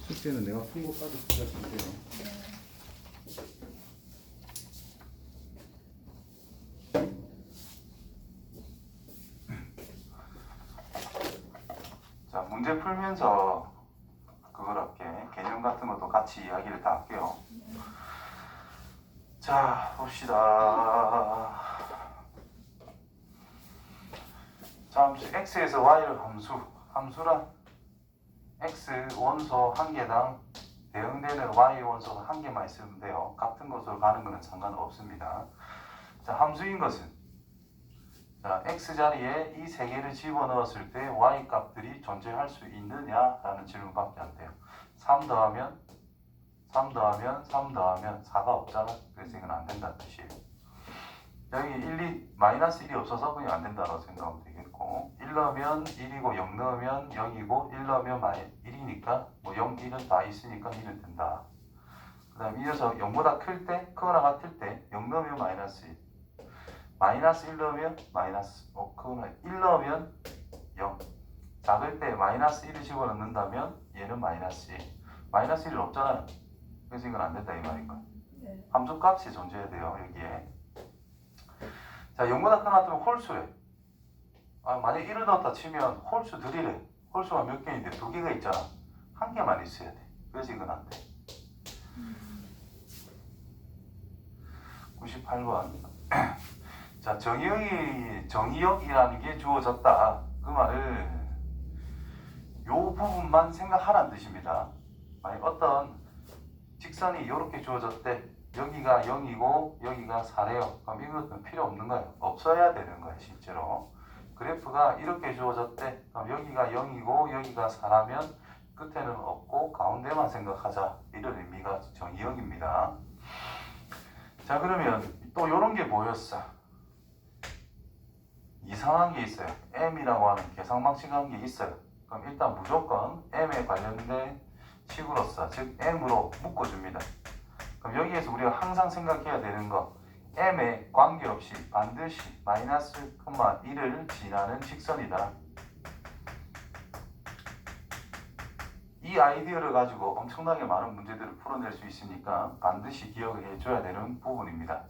숙제는 내가 푼 것까지 풀어주면 돼요. 자, 문제 풀면서 그걸 할게. 개념 같은 것도 같이 이야기를 다 할게요. 자, 봅시다. 잠시 x에서 y를 함수란 x 원소 한 개당 대응되는 y 원소가 한 개만 있으면 돼요. 같은 곳으로 가는 것은 상관없습니다. 자, 함수인 것은 자, x 자리에 이 세 개를 집어넣었을 때 y 값들이 존재할 수 있느냐라는 질문밖에 안 돼요. 3 더하면 4가 없잖아. 그래서 이건 안 된다는 뜻이에요. 여기 마이너스 1이 없어서 그냥 안 된다고 생각하면 되겠고, 1 넣으면 1이고 0 넣으면 0이고 1 넣으면 1이니까 뭐 0, 1은 다 있으니까 1은 된다. 그 다음에 이 녀석 0보다 클 때, 크거나 같을 때 0 넣으면 마이너스 1, 마이너스 1 넣으면 마이너스 크거나 1 넣으면 0, 작을 때 마이너스 1을 집어넣는다면 얘는 마이너스 1, 마이너스 1은 없잖아요. 그래서 이건 안 된다 이 말인가. 함수 값이 존재해야 돼요 여기에. 자, 0보다 크거나 같으면 홀수래. 만약에 1을 넣었다 치면 홀수들이래. 홀수가 몇 개인데 2개가 있잖아. 한 개만 있어야 돼. 그래서 이건 안 돼. 98번. 자, 정의역이라는 게 주어졌다. 그 말은 요 부분만 생각하라는 뜻입니다. 만약 어떤 직선이 이렇게 주어졌대. 여기가 0이고 여기가 4래요. 그럼 이것은 필요 없는 거예요. 없어야 되는 거예요 실제로. 그래프가 이렇게 주어졌대. 그럼 여기가 0이고 여기가 4라면 끝에는 없고 가운데만 생각하자. 이런 의미가 정의역입니다. 자, 그러면 또 이런 게 뭐였어? 이상한 게 있어요. m이라고 하는 계산 방식한 게 있어요. 그럼 일단 무조건 m에 관련된 식으로서 즉 m으로 묶어줍니다. 그럼 여기에서 우리가 항상 생각해야 되는 거, m에 관계없이 반드시 마이너스, 1을 지나는 직선이다. 이 아이디어를 가지고 엄청나게 많은 문제들을 풀어낼 수 있으니까 반드시 기억을 해줘야 되는 부분입니다.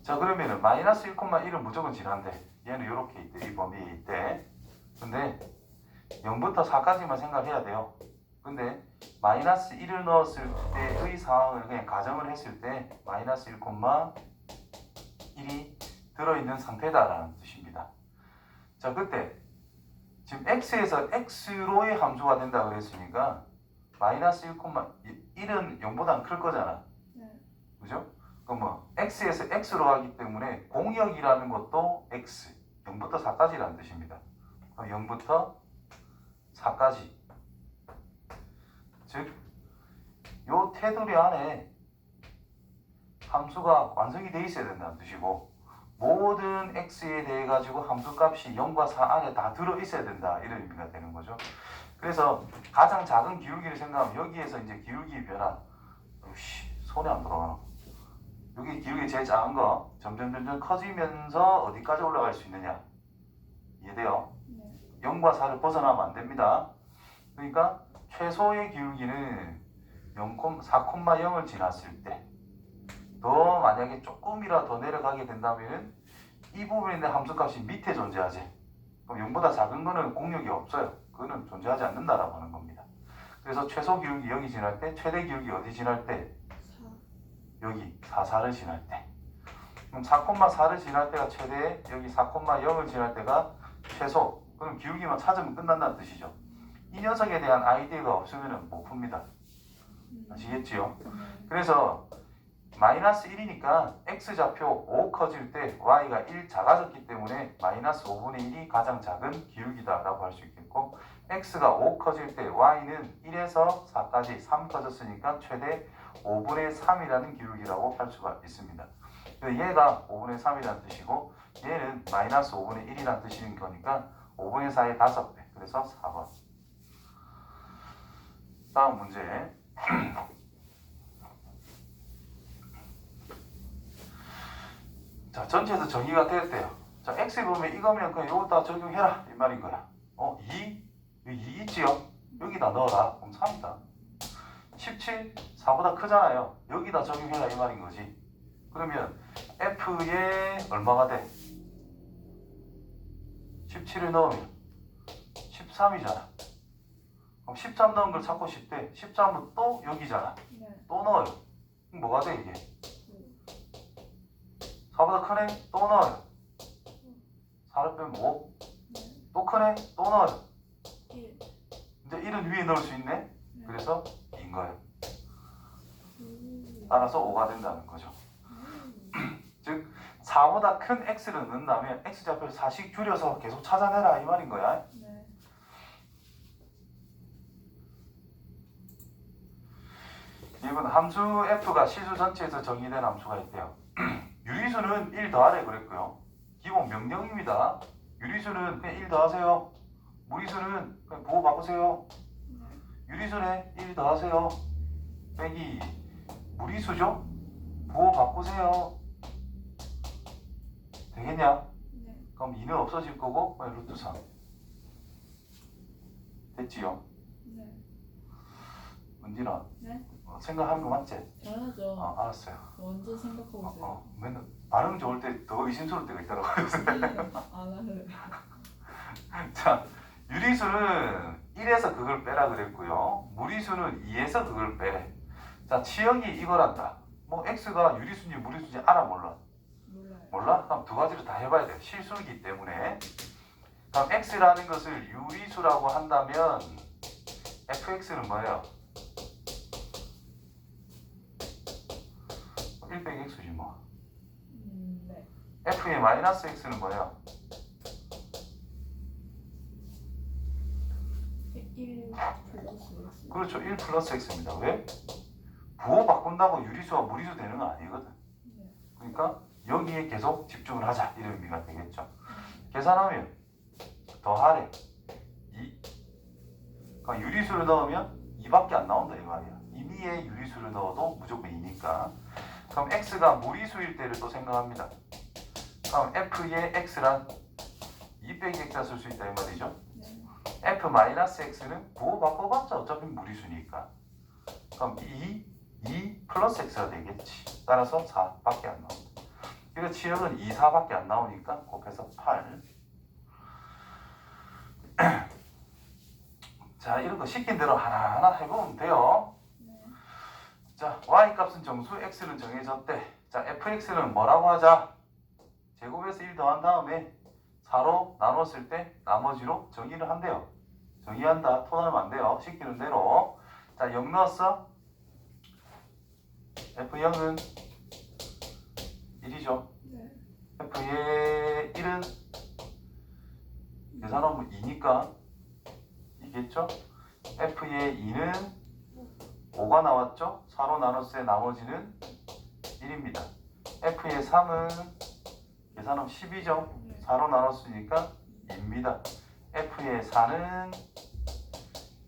자, 그러면은 마이너스 1,1은 무조건 지난대. 얘는 이렇게 있대. 이 범위에 있대. 근데 0부터 4까지만 생각해야 돼요. 근데 마이너스 1을 넣었을 때의 상황을 그냥 가정을 했을 때 마이너스 1,1이 들어있는 상태다라는 뜻입니다. 자, 그때 지금 x에서 x로의 함수가 된다 그랬으니까 마이너스 1,1은 0보다 클 거잖아. 그죠? 그럼 뭐 x에서 x로 가기 때문에 공역이라는 것도 x, 0부터 4까지라는 뜻입니다. 0부터 4까지. 즉, 요 테두리 안에 함수가 완성이 되어 있어야 된다는 뜻이고, 모든 x에 대해 가지고 함수값이 0과 4 안에 다 들어 있어야 된다 이런 의미가 되는 거죠. 그래서 가장 작은 기울기를 생각하면 여기에서 이제 기울기 변화, 손이 안 돌아가나? 여기 기울기 제일 작은 거 점점 커지면서 어디까지 올라갈 수 있느냐? 이해돼요? 0과 4를 벗어나면 안 됩니다. 그러니까 최소의 기울기는 4,0을 지났을 때, 더 만약에 조금이라도 더 내려가게 된다면 이 부분에 있는 함수값이 밑에 존재하지. 그럼 0보다 작은 거는 공역이 없어요. 그거는 존재하지 않는다라고 하는 겁니다. 그래서 최소 기울기 여기 지날 때, 최대 기울기 어디 지날 때? 4. 여기 4를 지날 때. 그럼 4,4를 지날 때가 최대, 여기 4,0을 지날 때가 최소. 그럼 기울기만 찾으면 끝난다는 뜻이죠. 이 녀석에 대한 아이디어가 없으면 못 풉니다. 아시겠지요? 그래서 마이너스 1이니까 x좌표 5 커질 때 y가 1 작아졌기 때문에 마이너스 5분의 1이 가장 작은 기울기다라고 할 수 있겠고, x가 5 커질 때 y는 1에서 4까지 3 커졌으니까 최대 5분의 3이라는 기울기라고 할 수가 있습니다. 얘가 5분의 3이라는 뜻이고 얘는 마이너스 5분의 1이라는 뜻인 거니까 5분의 4의 5배, 그래서 4번. 다음 문제. 자, 전체에서 정의가 되었대요. 자, x에 보면 이거면 그냥 이거 다 적용해라 이 말인 거야. 2? 여기 2 있지요? 여기다 넣어라. 그럼 3이다. 17? 4보다 크잖아요. 여기다 적용해라 이 말인 거지. 그러면 F에 얼마가 돼? 17을 넣으면 13이잖아. 그럼 13 넣은 걸 찾고 싶대. 13은 또 여기잖아. 네. 또 넣어요. 그럼 뭐가 돼 이게? 4보다 크네? 또 넣어요. 4를 빼면 5. 네. 또 크네? 또 넣어요. 1. 이제 1은 위에 넣을 수 있네? 네. 그래서 2인 거예요. 음. 따라서 5가 된다는 거죠. 즉 4보다 큰 x를 넣는다면 x좌표를 4씩 줄여서 계속 찾아내라 이 말인 거야. 네. 이번 함수 f가 실수 전체에서 정의된 함수가 있대요. 유리수는 1 더하래 그랬고요. 기본 명령입니다. 유리수는 그냥 1 더하세요. 무리수는 그냥 부호 바꾸세요. 네. 유리수는 1 더하세요. 빼기 무리수죠? 부호 바꾸세요. 되겠냐? 네. 그럼 2는 없어질 거고 루트 3 됐지요? 네. 은진아 네. 생각하는 거 맞지? 잘하죠. 알았어요. 완전 생각하고 있어요. 맨날 발음 좋을 때 더 의심스러울 때가 있더라고요. 안 할래. 자, 유리수는 1에서 그걸 빼라 그랬고요. 무리수는 2에서 그걸 빼래. 자, 치역이 이거란다. 뭐 x가 유리수인지 무리수인지 알아 몰라? 몰라요. 몰라? 그럼 두 가지를 다 해봐야 돼. 실수이기 때문에. 그럼 x라는 것을 유리수라고 한다면 fx는 뭐예요? 1 빼기 x지 뭐. 네. f의 마이너스 x는 뭐예요? 1 플러스 X. 그렇죠. 1 플러스 x입니다. 왜? 부호 바꾼다고 유리수와 무리수 되는 건 아니거든. 네. 그러니까 여기에 계속 집중을 하자 이런 의미가 되겠죠. 계산하면 더하래 2. 그러니까 유리수를 넣으면 2밖에 안 나온다 이 말이야. 임의의 유리수를 넣어도 무조건 2니까. 그럼 x가 무리수일 때를 또 생각합니다. 그럼 f의 x란 2 빼기 x라 쓸 수 있다 이 말이죠. 네. f 마이너스 x는 부호 바꿔봤자 어차피 무리수니까. 그럼 2 플러스 x가 되겠지. 따라서 4밖에 안 나온다. 이거 치역은 2, 4밖에 안 나오니까 곱해서 8. 자, 이런 거 시킨 대로 하나하나 해보면 돼요. 네. 자, y 값은 정수, x는 정해졌대. 자, fx는 뭐라고 하자? 제곱에서 1 더한 다음에 4로 나눴을 때 나머지로 정의를 한대요. 정의한다. 토나르면 안 돼요. 시키는 대로. 자, 0 넣었어? f0은 1이죠. 네. f의 1은 계산하면 2니까 이겠죠? f의 2는 5가 나왔죠? 4로 나눴을 때 나머지는 1입니다. f의 3은 계산하면 10이죠? 네. 4로 나눴으니까 2입니다. f의 4는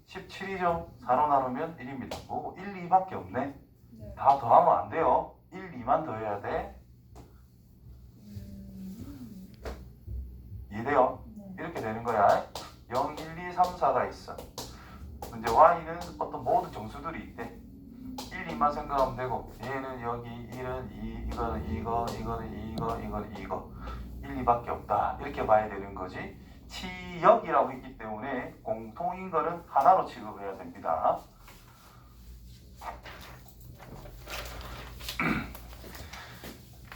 17이죠? 4로 나누면 1입니다. 뭐 1, 2밖에 없네. 네. 다 더하면 안 돼요. 1, 2만 더해야 돼. 이해돼요? 네. 이렇게 되는 거야. 0, 1, 2, 3, 4가 있어. 이제 y는 어떤 모든 정수들이 있대. 1, 2만 생각하면 되고 얘는 여기 1은 2, 이거는 이거, 이거는 이거, 이거는 이거. 1, 2밖에 없다. 이렇게 봐야 되는 거지. 치역이라고 했기 때문에 공통인 거는 하나로 취급해야 됩니다.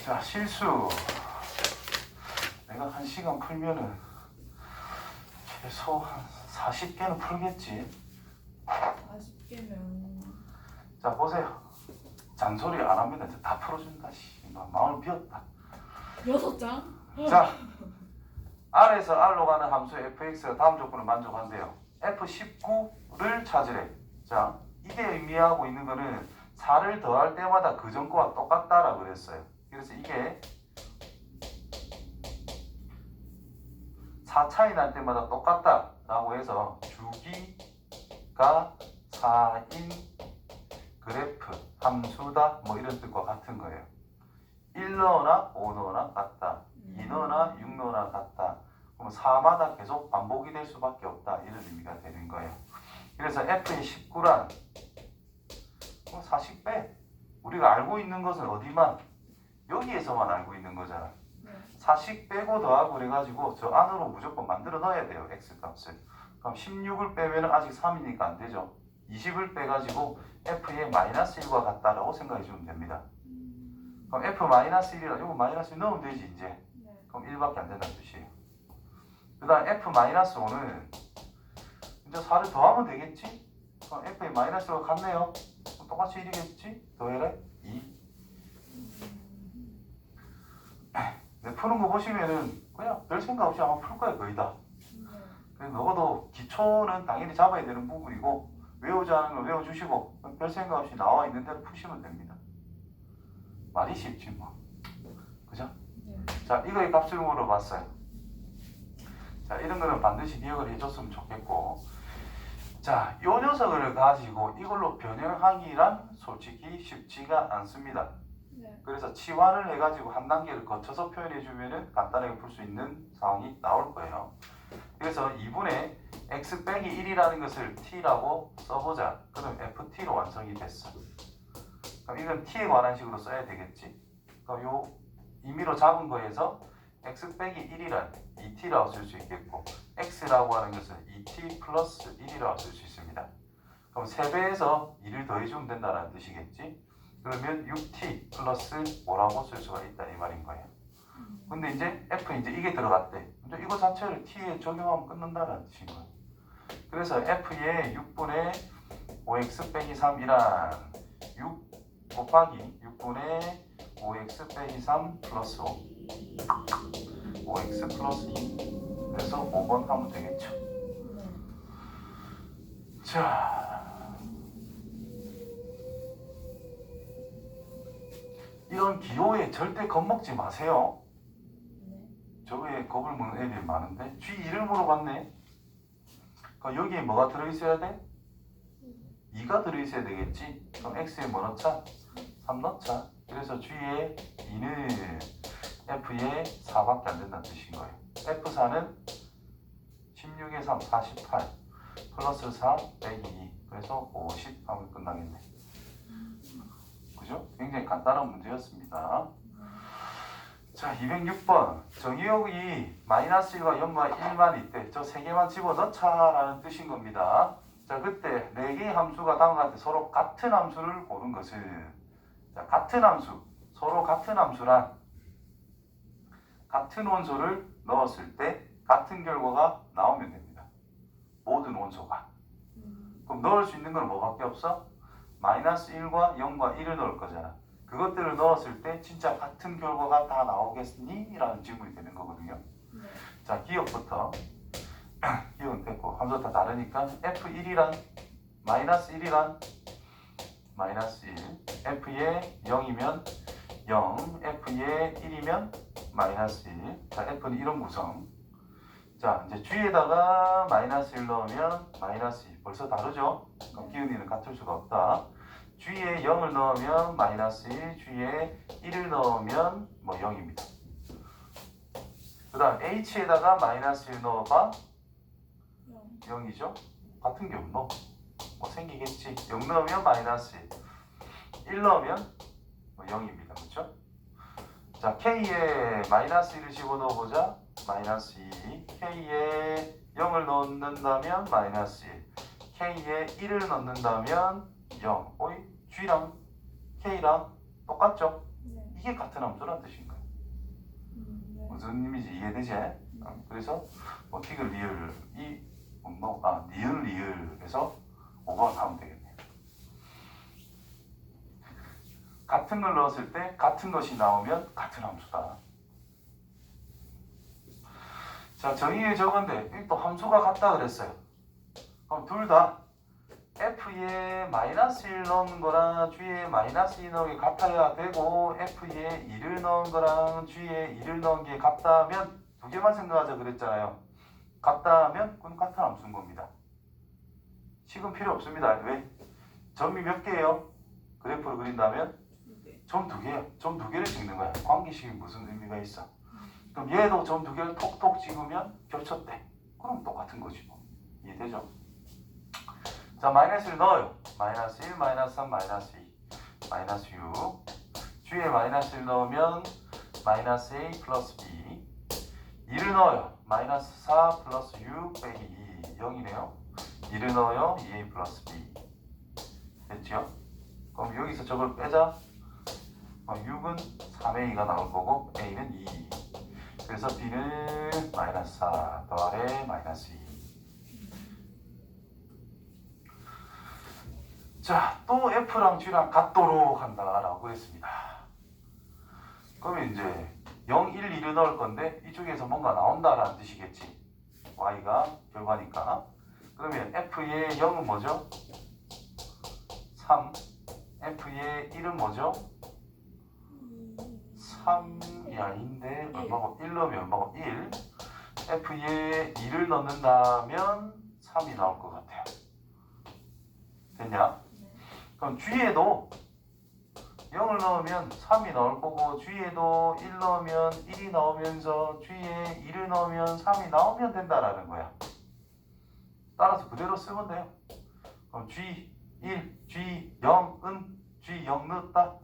자, 실수. 내가 1시간 풀면은 최소 한 40개는 풀겠지. 40개면 자, 보세요. 잔소리 안 하면 이제 다 풀어준다. 마음을 비웠다. 6장? 자, R에서 R로 가는 함수 fx가 다음 조건을 만족한대요. f19를 찾으래. 자, 이게 의미하고 있는 거는 4를 더할 때마다 그 전 거와 똑같다라고 그랬어요. 그래서 이게 4 차이 날 때마다 똑같다라고 해서 주기가 4인 그래프 함수다 뭐 이런 뜻과 같은 거예요. 1 넣어나 5 넣어나 같다. 2 넣어나 6 넣어나 같다. 그럼 4마다 계속 반복이 될 수밖에 없다. 이런 의미가 되는 거예요. 그래서 f의 19란 4씩 빼. 우리가 알고 있는 것은 어디만? 여기에서만 알고 있는 거잖아. 네. 4씩 빼고 더하고 그래가지고 저 안으로 무조건 만들어 넣어야 돼요. X값을. 그럼 16을 빼면 아직 3이니까 안 되죠. 20을 빼가지고 F의 마이너스 1과 같다라고 생각해 주면 됩니다. 그럼 F-1이라 이거 마이너스 1 넣으면 되지 이제. 네. 그럼 1밖에 안 된다는 뜻이에요. 그 다음 F-5는 이제 4를 더하면 되겠지? 그럼 F의 마이너스가 같네요. 그럼 똑같이 1이겠지? 더해라 2. 근데 푸는 거 보시면은 그냥 별 생각 없이 아마 풀 거야 거의 다. 네. 그래서 적어도 기초는 당연히 잡아야 되는 부분이고 외우지 않은 걸 외워주시고 별 생각 없이 나와 있는 대로 푸시면 됩니다. 말이 쉽지 뭐. 그죠? 네. 자, 이거의 값을 물어봤어요. 자, 이런 거는 반드시 기억을 해줬으면 좋겠고, 자, 요 녀석을 가지고 이걸로 변형하기란 솔직히 쉽지가 않습니다. 네. 그래서 치환을 해가지고 한 단계를 거쳐서 표현해주면은 간단하게 풀 수 있는 상황이 나올 거예요. 그래서 2분의 x 빼기 1이라는 것을 t라고 써보자. 그럼 ft로 완성이 됐어. 그럼 이건 t에 관한 식으로 써야 되겠지. 그럼 요 임의로 잡은 거에서 x 빼기 1이란 2t라고 쓸 수 있겠고 x라고 하는 것은 2t 플러스 1이라고 쓸 수 있습니다. 그럼 3배에서 2를 더해주면 된다는 뜻이겠지. 그러면 6t 플러스 5라고 쓸 수가 있다 이 말인 거예요. 근데 이제 f 이제 이게 들어갔대. 근데 이거 자체를 t에 적용하면 끝난다는 뜻인 거예요. 그래서 f의 6분의 5x 빼기 3이란 6 곱하기 6분의 5x 빼기 3 플러스 5 5x 플러스 2 그래서 5번 하면 되겠죠. 자, 이런 기호에 절대 겁먹지 마세요. 네. 저거에 겁을 먹는 애들이 많은데 G2를 물어봤네. 그럼 여기에 뭐가 들어있어야 돼? 2가 들어있어야 되겠지. 그럼 X에 뭐 넣자? 3 넣자. 그래서 G에 2는 F에 4밖에 안 된다는 뜻인 거예요. F4는 16에 3, 48 플러스 4 빼기 2 그래서 50 하면 끝나겠네. 그죠? 굉장히 간단한 문제였습니다. 자, 206번 정의역이 마이너스 1과 0과 1만 있대. 저 세 개만 집어넣자라는 뜻인 겁니다. 자, 그때 네 개의 함수가 다음과 같이 서로 같은 함수를 고른 것은, 자, 같은 함수, 서로 같은 함수란 같은 원소를 넣었을 때 같은 결과가 나오면 됩니다. 모든 원소가. 그럼 넣을 수 있는 건 뭐밖에 없어? 마이너스 1과 0과 1을 넣을 거잖아. 그것들을 넣었을 때 진짜 같은 결과가 다 나오겠니? 라는 질문이 되는 거거든요. 네. 자, 기억부터. 기억은 됐고 함수 다 다르니까 F1이란 마이너스 1이란 마이너스 1 F에 0이면 0 F에 1이면 마이너스 1. 자, F는 이런 구성. 자, 이제 G에다가 마이너스 1 넣으면 마이너스 2. 벌써 다르죠? 그럼 기운이는 같을 수가 없다. G에 0을 넣으면 마이너스 1, G에 1을 넣으면 뭐 0입니다. 그 다음 H에다가 마이너스 1 넣어봐 0이죠? 같은 게 없노? 뭐 생기겠지. 0 넣으면 마이너스 1 넣으면 뭐 0입니다. 그렇죠? 자, K에 마이너스 1을 집어넣어보자. 마이너스 2 K에 0을 넣는다면 마이너스 1 K에 1을 넣는다면 0 어이? G랑 K랑 똑같죠? 네. 이게 같은 함수란 뜻인 거예요. 네. 무슨 의미인지 이해되지? 그래서 뭐 티글 리을이 니은 리을에서 5번 하면 되겠네요. 같은 걸 넣었을 때 같은 것이 나오면 같은 함수다. 자, 정의에 적은데 또 함수가 같다 그랬어요. 그럼 둘 다 F에 마이너스 1 넣은 거랑 G에 마이너스 2 넣은 게 같아야 되고 F에 2를 넣은 거랑 G에 2를 넣은 게 같다면 두 개만 생각하자 그랬잖아요. 같다면 그건 같은 함수인 겁니다. 식은 필요 없습니다. 왜? 점이 몇 개예요? 그래프를 그린다면 점 두 개야. 점 두 개를 찍는 거야. 관계식이 무슨 의미가 있어? 그럼 얘도 점 두 개를 톡톡 찍으면 겹쳤대. 그럼 똑같은 거지 뭐. 이해되죠? 자, 마이너스 1 넣어요. 마이너스 1, 마이너스 3, 마이너스 2. 마이너스 6. G에 마이너스 1 넣으면 마이너스 A 플러스 B. 2를 넣어요. 마이너스 4 플러스 6 빼기 2. 0이네요. 2를 넣어요. 2A 플러스 B. 됐죠? 그럼 여기서 저걸 빼자. 6은 3A가 나올 거고 A는 2. 그래서 B는 마이너스 4 더하래 마이너스 2. 자, 또 F랑 G랑 같도록 한다라고 했습니다. 그러면 이제 0, 1, 2를 넣을 건데 이쪽에서 뭔가 나온다라는 뜻이겠지. Y가 결과니까. 그러면 F의 0은 뭐죠? 3. F의 1은 뭐죠? 3이 아닌데 얼마고 1 넣으면 얼마고 1. F에 2를 넣는다면 3이 나올 것 같아요. 됐냐? 그럼 G에도 0을 넣으면 3이 나올 거고 G에도 1 넣으면 1이 나오면서 G에 2를 넣으면 3이 나오면 된다라는 거야. 따라서 그대로 쓰면 돼요. 그럼 G1, G0은 G0 넣었다.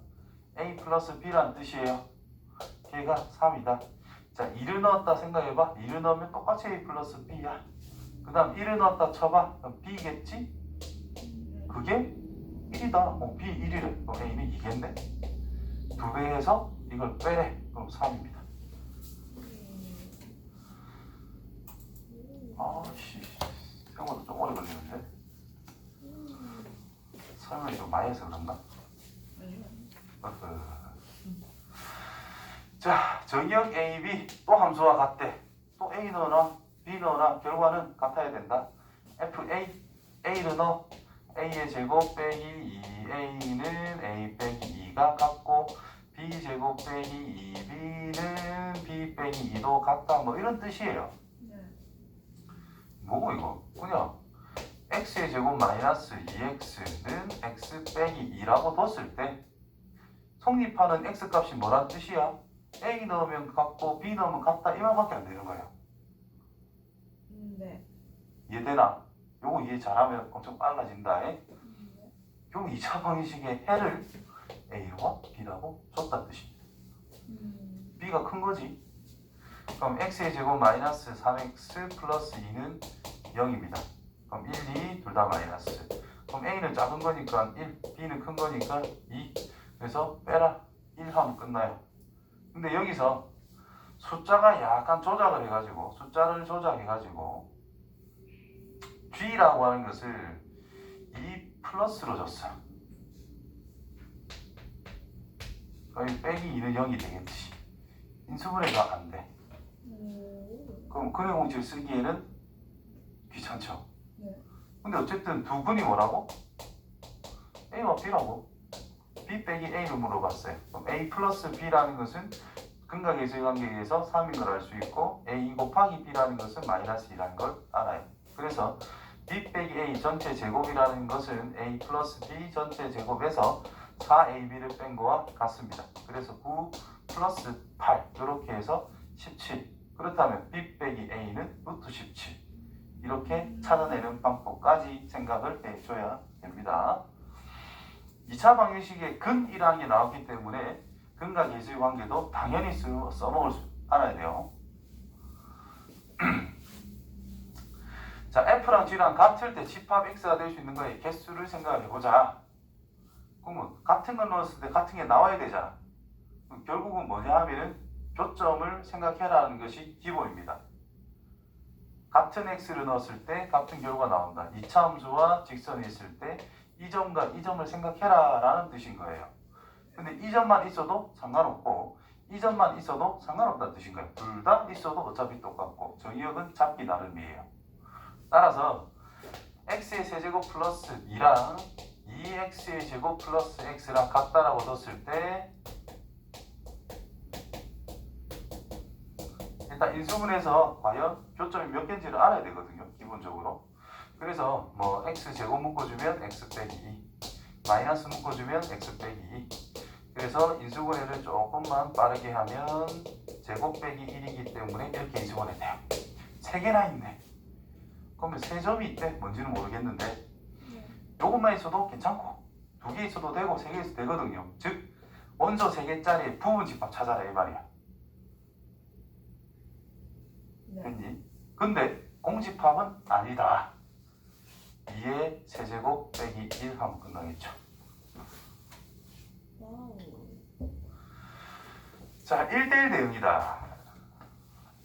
A 플러스 B란 뜻이에요. 걔가 3이다. 자, 2를 넣었다 생각해봐. 2를 넣으면 똑같이 A 플러스 B야. 그 다음 1을 넣었다 쳐봐. 그럼 B겠지? 그게 1이다. B 1이래. 그럼 A는 2겠네? 2배 해서 이걸 빼래. 그럼 3입니다. 아씨, 생각보다 좀 오래 걸리는데? 설명이 좀 많이 해서 그런가? 자, 정의역 A, B 또 함수와 같대. 또 A 넣어놔, B 넣어놔. 결과는 같아야 된다. FA, A를 넣어. A의 제곱 빼기 2A는 A 빼기 2가 같고 B 제곱 빼기 2B는 B 빼기 2도 같다. 뭐 이런 뜻이에요. 뭐고 이거? 그냥 X의 제곱 마이너스 2X는 X 빼기 2라고 뒀을 때 성립하는 X 값이 뭐란 뜻이야? A 넣으면 같고 B 넣으면 같다 이 말밖에 안 되는 거예요. 네. 이해되나? 요거 이해 잘하면 엄청 빨라진다. 요 2차 방정식의 해를 A와 B라고 줬다는 뜻입니다. B가 큰 거지. 그럼 X의 제곱 마이너스 3X 플러스 2는 0입니다. 그럼 1, 2 둘 다 마이너스. 그럼 A는 작은 거니까 1, B는 큰 거니까 2. 그래서 빼라. 1 하면 끝나요. 근데 여기서 숫자가 약간 조작을 해가지고 숫자를 조작해가지고 G라고 하는 것을 2 플러스로 줬어. 여기 빼기 2는 0이 되겠지. 인수분해가 안 돼. 그럼 근해 공식을 쓰기에는 귀찮죠. 근데 어쨌든 두 근이 뭐라고? A와 B라고. B 빼기 A로 물어봤어요. 그럼 A 플러스 B라는 것은 근각의 관계에 의해서 3인 걸 알 수 있고 A 곱하기 B라는 것은 마이너스 2라는 걸 알아요. 그래서 B 빼기 A 전체 제곱이라는 것은 A 플러스 B 전체 제곱에서 4AB를 뺀 거와 같습니다. 그래서 9 플러스 8 이렇게 해서 17. 그렇다면 B 빼기 A는 루트 17. 이렇게 찾아내는 방법까지 생각을 해줘야 됩니다. 2차 방정식에 근이라는 게 나왔기 때문에 근과 계수의 관계도 당연히 써먹을 수 알아야 돼요. 자, F랑 G랑 같을 때 집합 X가 될 수 있는 거에 개수를 생각을 해보자. 그러면 같은 걸 넣었을 때 같은 게 나와야 되잖아. 결국은 뭐냐 하면은 교점을 생각해라는 것이 기본입니다. 같은 X를 넣었을 때 같은 결과가 나온다. 2차 함수와 직선이 있을 때 이 점과 이 점을 생각해라 라는 뜻인 거예요. 근데 이 점만 있어도 상관없고 이 점만 있어도 상관없다는 뜻인 거예요. 둘 다 있어도 어차피 똑같고 정의역은 잡기 나름이에요. 따라서 x의 세제곱 플러스 2랑 2x의 제곱 플러스 x랑 같다라고 뒀을 때 일단 인수분해서 과연 교점이 몇 개인지를 알아야 되거든요. 기본적으로. 그래서 뭐 x제곱 묶어주면 x 빼기 2 마이너스 묶어주면 x 빼기 2 그래서 인수분해를 조금만 빠르게 하면 제곱 빼기 1이기 때문에 이렇게 인수분해 돼요. 3개나 있네. 그러면 3점이 있대. 뭔지는 모르겠는데 요것만 있어도 괜찮고 두 개 있어도 되고 세 개 있어도 되거든요. 즉 원소 세 개짜리 부분 집합 찾아라 이 말이야. 네. 됐니? 근데 공집합은 아니다. 2의 세제곱 빼기 1 하면 끝나겠죠. 와우. 자, 1대1 대응이다.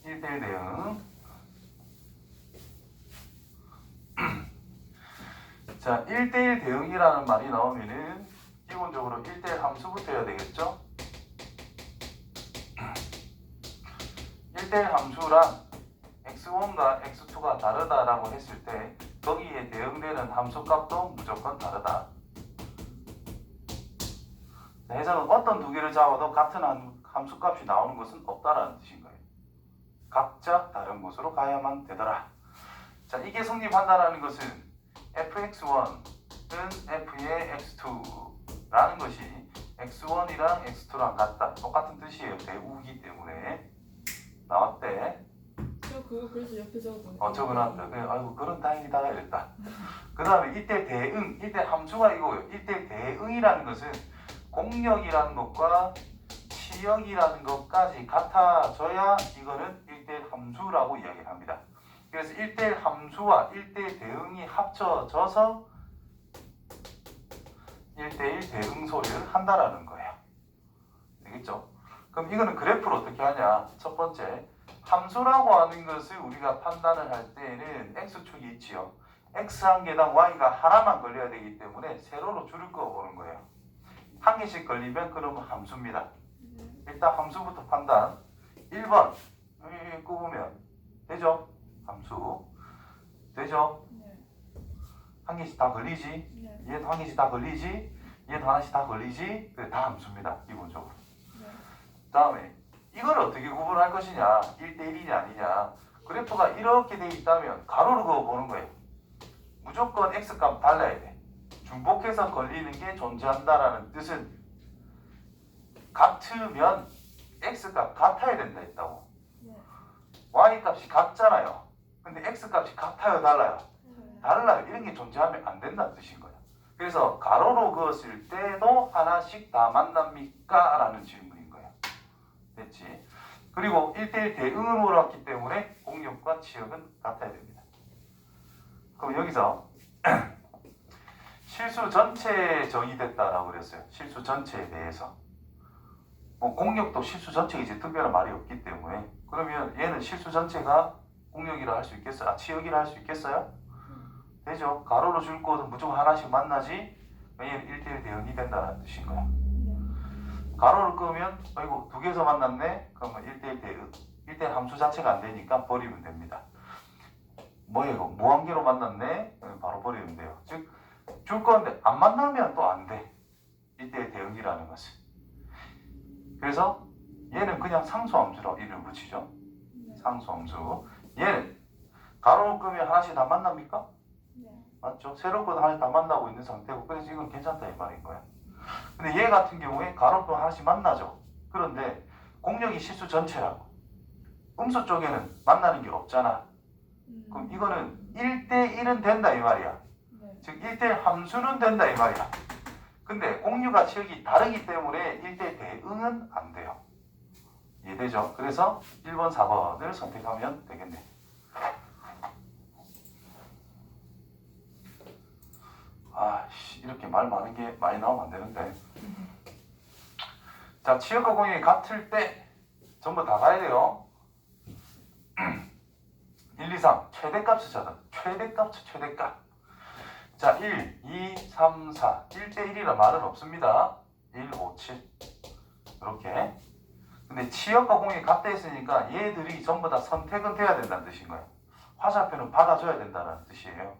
1대1 대응. 자, 1대1 대응이라는 말이 나오면은 기본적으로 1대1 함수부터 해야 되겠죠? 1대1 함수란 x1과 x2가 다르다라고 했을 때 거기에 대응되는 함수값도 무조건 다르다. 해석은 어떤 두 개를 잡아도 같은 함수값이 나오는 것은 없다라는 뜻인 거예요. 각자 다른 곳으로 가야만 되더라. 자, 이게 성립한다라는 것은 fx1은 f의 x2라는 것이 x1이랑 x2랑 같다. 똑같은 뜻이에요. 대우기 때문에 나왔대. 저 그거 그래서 옆에 적었거든요. 적어놨다. 그래, 아이고 그런 다행이다 이랬다. 그 다음에 이때 대응, 이때 함수가 이거예요. 이때 대응이라는 것은 공역이라는 것과 치역이라는 것까지 같아져야 이거는 1대1 함수라고 이야기를 합니다. 그래서 1대1 함수와 1대1 대응이 합쳐져서 1대1 대응소리를 한다라는 거예요. 되겠죠? 그럼 이거는 그래프를 어떻게 하냐? 첫 번째, 함수라고 하는 것을 우리가 판단을 할 때에는 x축이 있지요. x 한 개당 y가 하나만 걸려야 되기 때문에 세로로 줄을 그어보는 거예요. 한 개씩 걸리면 그러면 함수입니다. 일단 함수부터 판단. 1번 여기 꼽으면 되죠? 함수 되죠? 네. 한 개씩 다 걸리지? 네. 얘도 한 개씩 다 걸리지? 얘도 하나씩 다 걸리지? 그래, 다 함수입니다. 기본적으로. 네. 다음에 이걸 어떻게 구분할 것이냐? 1대1이냐 아니냐? 그래프가 이렇게 돼 있다면 가로로 그어보는 거예요. 무조건 x값 달라야 돼. 중복해서 걸리는 게 존재한다라는 뜻은 같으면 x값 같아야 된다 했다고. 네. y값이 같잖아요. 근데 x값이 같아요 달라요? 네. 달라요. 이런 게 존재하면 안 된다는 뜻인 거예요. 그래서 가로로 그었을 때도 하나씩 다 만납니까? 라는 질문인 거예요. 됐지? 그리고 1대1 대응을 물었기 때문에 공역과 치역은 같아야 됩니다. 그럼 여기서 실수 전체에 정의됐다라고 그랬어요. 실수 전체에 대해서. 공역도 실수 전체가 이제 특별한 말이 없기 때문에 그러면 얘는 실수 전체가 공역이라 할 수 있겠어요? 치역이라 할 수 있겠어요? 되죠. 가로로 줄 거는 무조건 하나씩 만나지 얘는 1대1 대응이 된다는 뜻인 거야. 가로를 끄면 아이고 두 개에서 만났네? 그러면 1대1 대응 1대1 함수 자체가 안 되니까 버리면 됩니다. 뭐예요? 무한계로 만났네? 바로 버리면 돼요. 즉 줄 건데 안 만나면 또 안 돼. 1대1 대응이라는 것은. 그래서 얘는 그냥 상수함수로 이름을 붙이죠. 상수함수. 얘는 가로를 끄면 하나씩 다 만납니까? 네. 맞죠? 세로코드 하나씩 다 만나고 있는 상태고 그래서 이건 괜찮다 이 말인 거야. 근데 얘 같은 경우에 가로도 하나씩 만나죠. 그런데 공역이 실수 전체라고. 음수 쪽에는 만나는 게 없잖아. 그럼 이거는 1대1은 된다 이 말이야. 네. 즉 1대1 함수는 된다 이 말이야. 근데 공유가 치역이 다르기 때문에 1대1 대응은 안 돼요. 이해되죠? 그래서 1번, 4번을 선택하면 되겠네. 이렇게 말 많은 게 많이 나오면 안 되는데. 자, 치역과 공역이 같을 때 전부 다 가야 돼요. 1, 2, 3 최대값을 찾아. 최대값. 자, 1, 2, 3, 4 1대1이라 말은 없습니다. 1, 5, 7 이렇게. 근데 치역과 공역이 같다 했으니까 얘들이 전부 다 선택은 돼야 된다는 뜻인 거예요. 화살표는 받아줘야 된다는 뜻이에요.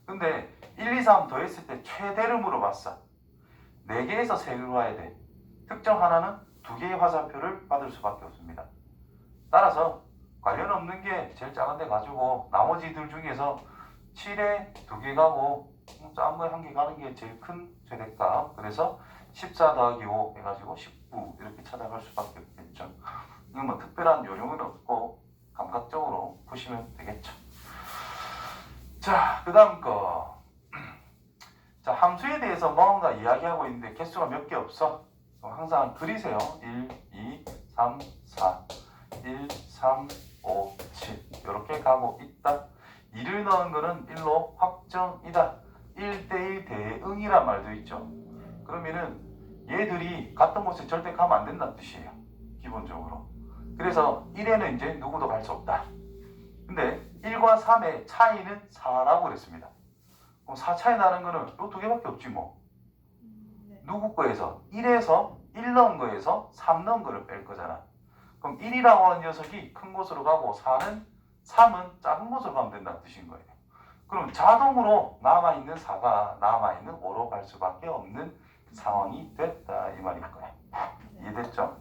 근데 1, 2, 3 더했을 때 최대를 물어봤어. 4개에서 3개로 와야 돼. 특정 하나는 2개의 화살표를 받을 수밖에 없습니다. 따라서 관련 없는 게 제일 작은 데 가지고 나머지들 중에서 7에 2개 가고 작은 거에 1개 가는 게 제일 큰 최대값. 그래서 14 더하기 5 해가지고 19 이렇게 찾아갈 수밖에 없겠죠. 이건 뭐 특별한 요령은 없고 감각적으로 보시면 되겠죠. 자, 그 다음 거 자, 함수에 대해서 뭔가 이야기하고 있는데 개수가 몇 개 없어. 그럼 항상 그리세요. 1, 2, 3, 4, 1, 3, 5, 7 이렇게 가고 있다. 2를 넣은 거는 1로 확정이다. 1대1 대응이란 말도 있죠. 그러면은 얘들이 같은 곳에 절대 가면 안 된다는 뜻이에요. 기본적으로. 그래서 1에는 이제 누구도 갈 수 없다. 근데 1과 3의 차이는 4라고 그랬습니다. 그럼 4 차이 나는 거는 요 두 개밖에 없지 뭐. 네. 누구 거에서 1에서 1 넣은 거에서 3 넣은 거를 뺄 거잖아. 그럼 1이라고 하는 녀석이 큰 곳으로 가고 3은 작은 곳으로 가면 된다는 뜻인 거예요. 그럼 자동으로 남아있는 4가 남아있는 5로 갈 수밖에 없는 상황이 됐다 이 말일 거야. 이해됐죠?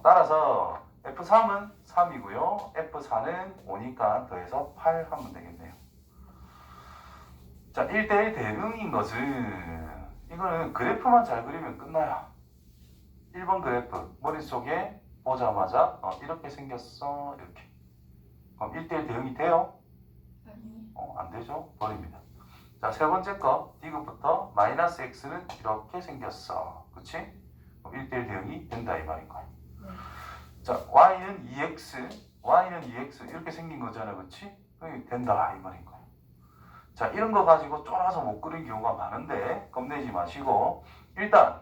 따라서 F3은 3이고요. F4는 5니까 더해서 8 하면 되겠네요. 자, 1대1 대응인 것은 이거는 그래프만 잘 그리면 끝나요. 1번 그래프 머릿속에 보자마자 이렇게 생겼어 이렇게. 그럼 1대1 대응이 돼요? 아니. 안 되죠? 버립니다. 자, 세 번째 거 디귿부터 마이너스 x는 이렇게 생겼어. 그치? 그럼 1대1 대응이 된다 이 말인 거야. 네. 자, y는 2x 이렇게 생긴 거잖아. 그치? 그게 된다 이 말인 거야. 자, 이런 거 가지고 쫄아서 못 그린 경우가 많은데 겁내지 마시고 일단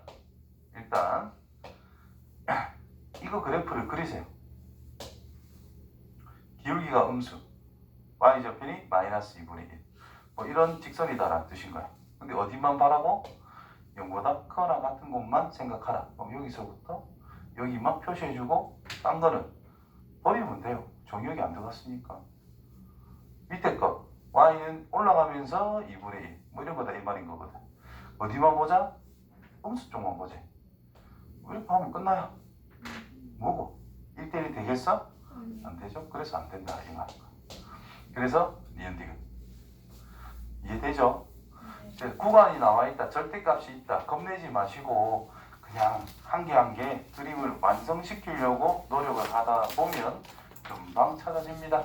이거 그래프를 그리세요. 기울기가 음수, y좌편이 마이너스 2분의 1. 뭐 이런 직선이다라는 뜻인 거야. 근데 어디만 바라고? 0보다 크거나 같은 곳만 생각하라. 그럼 여기서부터 여기만 표시해주고 딴 거는 버리면 돼요. 정역이 안 들어갔으니까. 밑에 거 y는 올라가면서 2분의 1. 뭐 이런 거다 이 말인 거거든. 어디만 보자? 음수 쪽만 보자. 이렇게 하면 끝나요. 뭐고? 1대1이 되겠어? 안 되죠? 그래서 안 된다 이 말인 거야. 그래서 니은디귿. 이해되죠? 네. 구간이 나와 있다. 절대값이 있다. 겁내지 마시고 그냥 한 개 한 개 그림을 완성시키려고 노력을 하다 보면 금방 찾아집니다.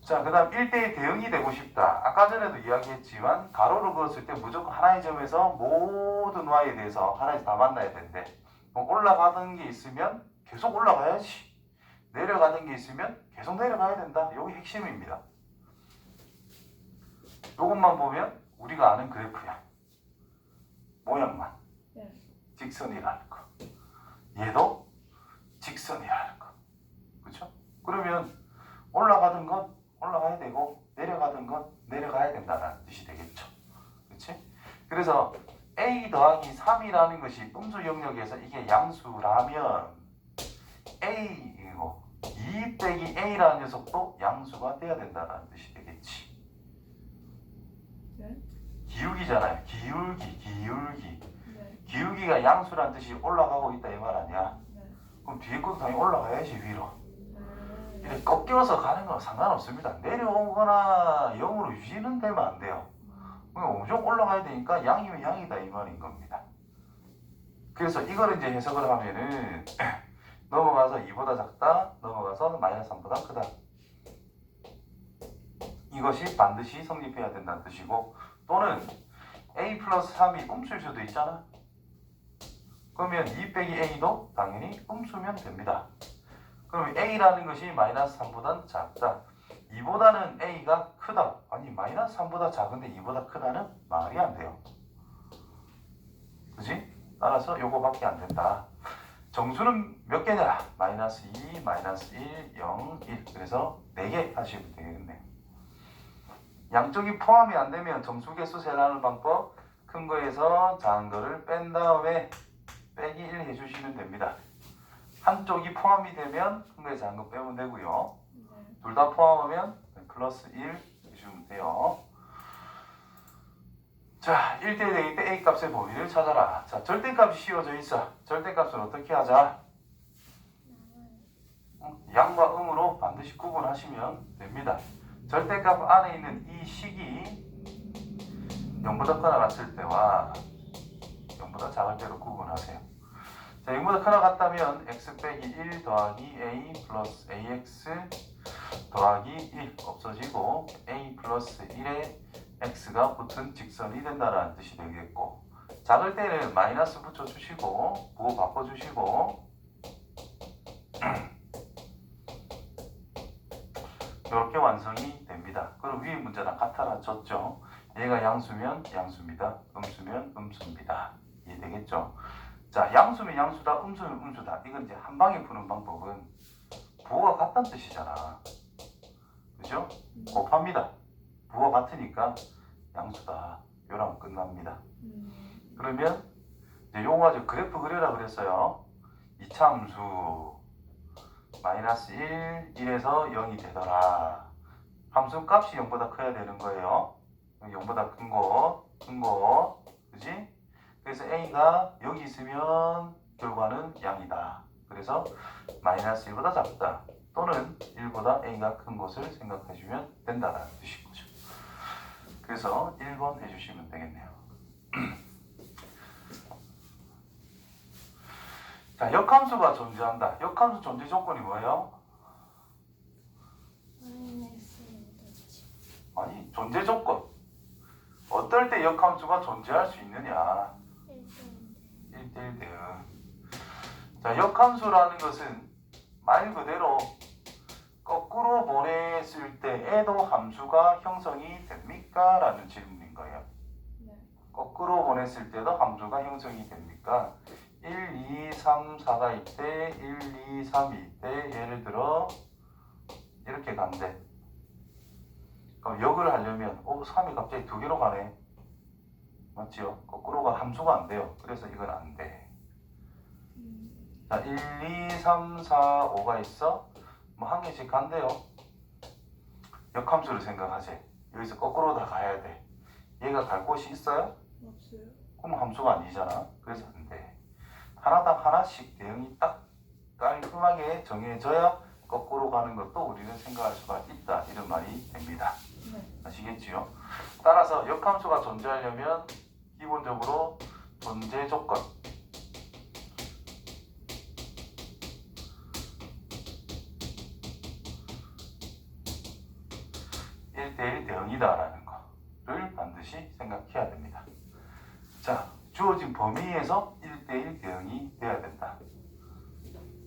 자, 그 다음 1대1 대응이 되고 싶다. 아까 전에도 이야기했지만 가로를 그었을 때 무조건 하나의 점에서 모든 y에 대해서 하나에서 다 만나야 된대. 그럼 올라가던 게 있으면 계속 올라가야지. 내려가는 게 있으면 계속 내려가야 된다. 이게 핵심입니다. 이것만 보면 우리가 아는 그래프야. 모양만. 네. 직선이라는 거. 얘도 직선이라는 거. 그렇죠? 그러면 올라가던 건 올라가야 되고 내려가던 건 내려가야 된다는 뜻이 되겠죠. 그렇지? 그래서 a 더하기 3이라는 것이 음수 영역에서 이게 양수라면 a이고 2 빼기 a라는 녀석도 양수가 돼야 된다는 뜻이 되겠지. 네. 기울기잖아요. 기울기. 네. 기울기가 양수란 뜻이 올라가고 있다 이 말 아니야? 네. 그럼 뒤에 것도 당연히 올라가야지 위로. 네. 이렇게 꺾여서 가는 건 상관없습니다. 내려오거나 0으로 유지는 되면 안 돼요. 그냥 무조건 올라가야 되니까 양이면 양이다 이 말인 겁니다. 그래서 이걸 이제 해석을 하면은 넘어가서 2보다 작다, 넘어가서 마이너스 3보다 크다. 이것이 반드시 성립해야 된다는 뜻이고, 또는 a 플러스 3이 음수일 수도 있잖아. 그러면 2 빼기 a도 당연히 음수면 됩니다. 그럼 a라는 것이 마이너스 3보다는 작다. 2보다는 a가 크다. 아니 마이너스 3보다 작은데 2보다 크다는 말이 안 돼요. 그지? 따라서 요거밖에 안 된다. 정수는 몇 개냐? 마이너스 2, 마이너스 1, 0, 1. 그래서 4개 하시면 되겠네요. 양쪽이 포함이 안 되면 정수 개수 세라는 방법, 큰 거에서 작은 거를 뺀 다음에 빼기 1 해주시면 됩니다. 한쪽이 포함이 되면 큰 거에서 작은 거 빼면 되고요. 네. 둘 다 포함하면 플러스 1 해주면 돼요. 자, 1대1 대일 때 a 값의 범위를 찾아라. 자, 절대값이 씌워져 있어. 절대값은 어떻게 하자? 양과 음으로 반드시 구분하시면 됩니다. 절대값 안에 있는 이 식이 0보다 크거나 같을 때와 0보다 작을 때로 구분하세요. 자, 0보다 크거나 같다면 x 빼기 1 더하기 a 플러스 ax 더하기 1 없어지고 a 플러스 1에 x가 붙은 직선이 된다라는 뜻이 되겠고, 작을 때는 마이너스 붙여주시고 부호 바꿔주시고 이렇게 완성이 됩니다. 그럼 위의 문제랑 같아졌죠. 얘가 양수면 양수입니다. 음수면 음수입니다. 이해되겠죠? 자, 양수면 양수다, 음수면 음수다. 이건 이제 한 방에 푸는 방법은 부호가 같다는 뜻이잖아. 그죠? 곱합니다. 부호가 같으니까 양수다. 요랑 끝납니다. 그러면 이제 요거 가지고 그래프 그려라 그랬어요. 이차함수 마이너스 1, 1에서 0이 되더라. 함수 값이 0보다 커야 되는 거예요. 0보다 큰 거, 그지? 그래서 A가 여기 있으면 결과는 양이다. 그래서 마이너스 1보다 작다. 또는 1보다 A가 큰 것을 생각해주면 된다라는 뜻인 거죠. 그래서 1번 해주시면 되겠네요. 자, 역함수가 존재한다. 역함수 존재 조건이 뭐예요? 아니, 존재 조건. 어떨 때 역함수가 존재할 수 있느냐? 1대1 대응. 자, 역함수라는 것은 말 그대로 거꾸로 보냈을 때에도 함수가 형성이 됩니까? 라는 질문인 거예요. 네. 거꾸로 보냈을 때도 함수가 형성이 됩니까? 1, 2, 3, 4가 있대. 1, 2, 3이 있대. 예를 들어 이렇게 간대. 그럼 역을 하려면 3이 갑자기 두 개로 가네. 맞지요? 거꾸로가 함수가 안 돼요. 그래서 이건 안 돼. 자, 1, 2, 3, 4, 5가 있어. 뭐 한 개씩 간대요. 역함수를 생각하지. 여기서 거꾸로 다 가야 돼. 얘가 갈 곳이 있어요? 없어요. 그럼 함수가 아니잖아. 그래서 안 돼. 하나당 하나씩 대응이 딱 깔끔하게 정해져야 거꾸로 가는 것도 우리는 생각할 수가 있다. 이런 말이 됩니다. 네. 아시겠지요? 따라서 역함수가 존재하려면 기본적으로 존재 조건, (1대1) 대응이다라는 거를 반드시 생각해야 됩니다. 자, 주어진 범위에서 1대1 대응이 돼야 된다.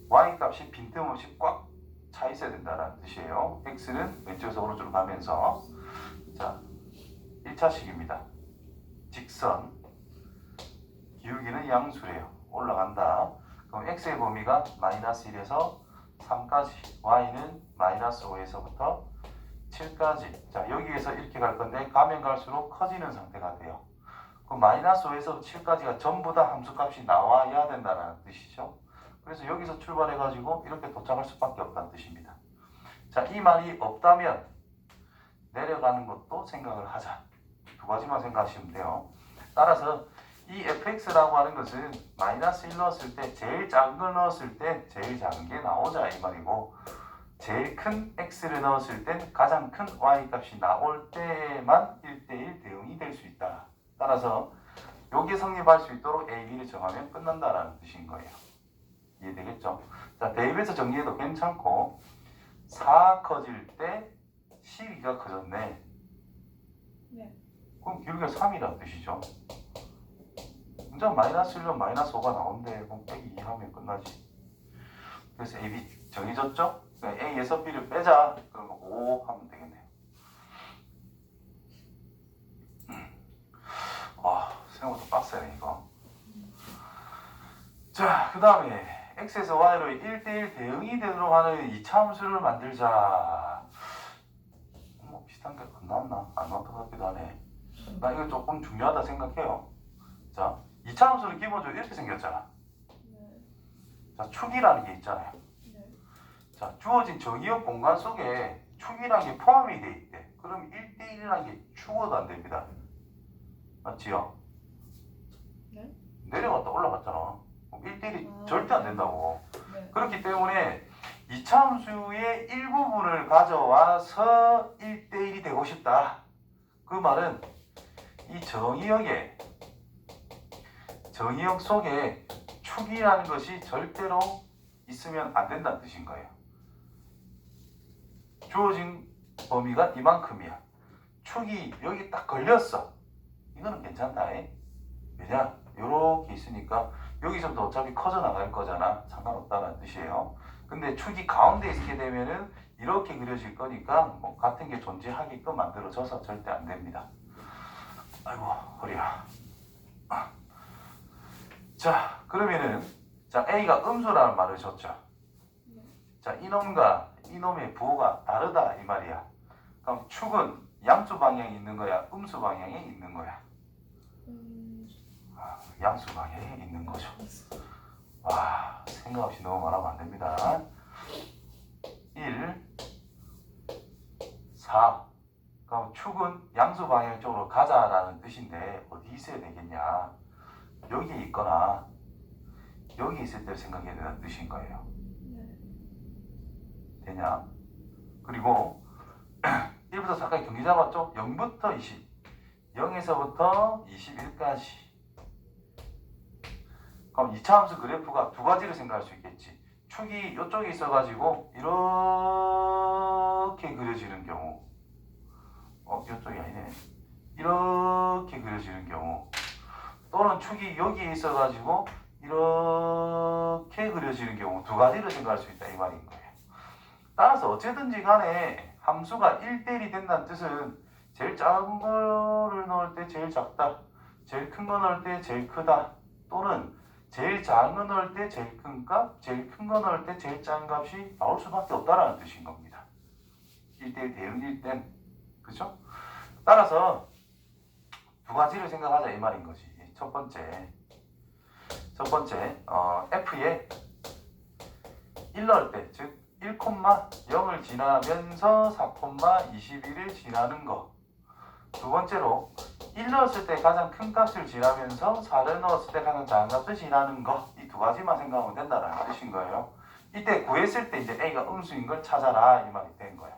y값이 빈틈없이 꽉 차 있어야 된다라는 뜻이에요. x는 왼쪽에서 오른쪽으로 가면서, 자, 1차식입니다. 직선, 기울기는 양수래요. 올라간다. 그럼 x의 범위가 마이너스 1에서 3까지, y는 마이너스 5에서부터 7까지. 자, 여기에서 이렇게 갈 건데 가면 갈수록 커지는 상태가 돼요. 그럼 마이너스 5에서 7까지가 전부 다 함수값이 나와야 된다는 뜻이죠. 그래서 여기서 출발해가지고 이렇게 도착할 수밖에 없다는 뜻입니다. 자, 이 말이 없다면 내려가는 것도 생각을 하자. 두 가지만 생각하시면 돼요. 따라서 이 fx라고 하는 것은 마이너스 1 넣었을 때 제일 작은 걸 넣었을 때 제일 작은 게 나오자 이 말이고, 제일 큰 x를 넣었을 땐 가장 큰 y 값이 나올 때만 1대1 대응이 될 수 있다. 따라서 여기에 성립할 수 있도록 a, b를 정하면 끝난다라는 뜻인 거예요. 이해되겠죠? 자, 대입해서 정리해도 괜찮고, 4 커질 때 12가 커졌네. 네. 그럼 기울기가 3이라는 뜻이죠. 문제가 마이너스 1로 마이너스 5가 나온대. 그럼 빼기 2 하면 끝나지. 그래서 a, b 정해졌죠? 그러니까 a에서 b를 빼자. 그러면 5 하면 되겠네요. 생각보다 빡세네 이거. 자, 그 다음에 x에서 y로 1대1 대응이 되도록 하는 이차 함수를 만들자. 뭐 비슷한 게 안 나왔나? 안 나왔던 것 같기도 하네. 나 이거 조금 중요하다 생각해요. 자, 이차 함수는 기본적으로 이렇게 생겼잖아. 네. 자, 축이라는 게 있잖아요. 네. 자, 주어진 정의역 공간 속에 축이라는 게 포함이 돼 있대. 그럼 1대1이라는 게 죽어도 안 됩니다. 맞지요? 네. 내려갔다 올라갔잖아. 1대1이 절대 안 된다고. 네. 그렇기 때문에 이차함수의 일부분을 가져와서 1대1이 되고 싶다. 그 말은 이 정의역 속에 축이라는 것이 절대로 있으면 안 된다는 뜻인 거예요. 주어진 범위가 이만큼이야. 축이 여기 딱 걸렸어. 이거는 괜찮다. 왜냐? 요렇게 있으니까 여기서부터 어차피 커져 나갈 거잖아. 상관없다는 뜻이에요. 근데 축이 가운데 있게 되면은 이렇게 그려질 거니까 뭐 같은 게 존재하게끔 만들어져서 절대 안 됩니다. 아이고 허리야. 자 그러면은 자 A가 음수라는 말을 줬죠. 네. 자 이놈과 이놈의 부호가 다르다 이 말이야. 그럼 축은 양수 방향이 있는 거야? 음수 방향이 있는 거야? 양수 방향에 있는 거죠. 와 생각 없이 너무 말하면 안 됩니다. 1, 4 그럼 축은 양수 방향 쪽으로 가자라는 뜻인데 어디 있어야 되겠냐? 여기에 있거나 여기 있을 때 생각해야 된다는 뜻인 거예요. 네. 되냐? 그리고 1부터 4까지 경기 잡았죠? 0부터 20 0에서부터 21까지 그럼 2차 함수 그래프가 두 가지를 생각할 수 있겠지. 축이 이쪽에 있어가지고 이렇게 그려지는 경우 이쪽이 아니네. 이렇게 그려지는 경우 또는 축이 여기에 있어가지고 이렇게 그려지는 경우 두 가지를 생각할 수 있다 이 말인 거예요. 따라서 어쨌든지 간에 함수가 1대1이 된다는 뜻은 제일 작은 거를 넣을 때 제일 작다, 제일 큰 거 넣을 때 제일 크다, 또는 제일 작은 거 넣을 때 제일 큰 값, 제일 큰 거 넣을 때 제일 작은 값이 나올 수밖에 없다라는 뜻인 겁니다. 1대1 대응일 땐 그죠? 따라서 두 가지를 생각하자 이 말인 거지. 첫 번째 F에 1 넣을 때, 즉 1,0을 지나면서 4,21을 지나는 거. 두 번째로 1 넣었을 때 가장 큰 값을 지나면서 4를 넣었을 때 가장 작은 값을 지나는 거. 이 두 가지만 생각하면 된다는 뜻인 거예요. 이때 구했을 때 이제 A가 음수인 걸 찾아라 이 말이 된 거야.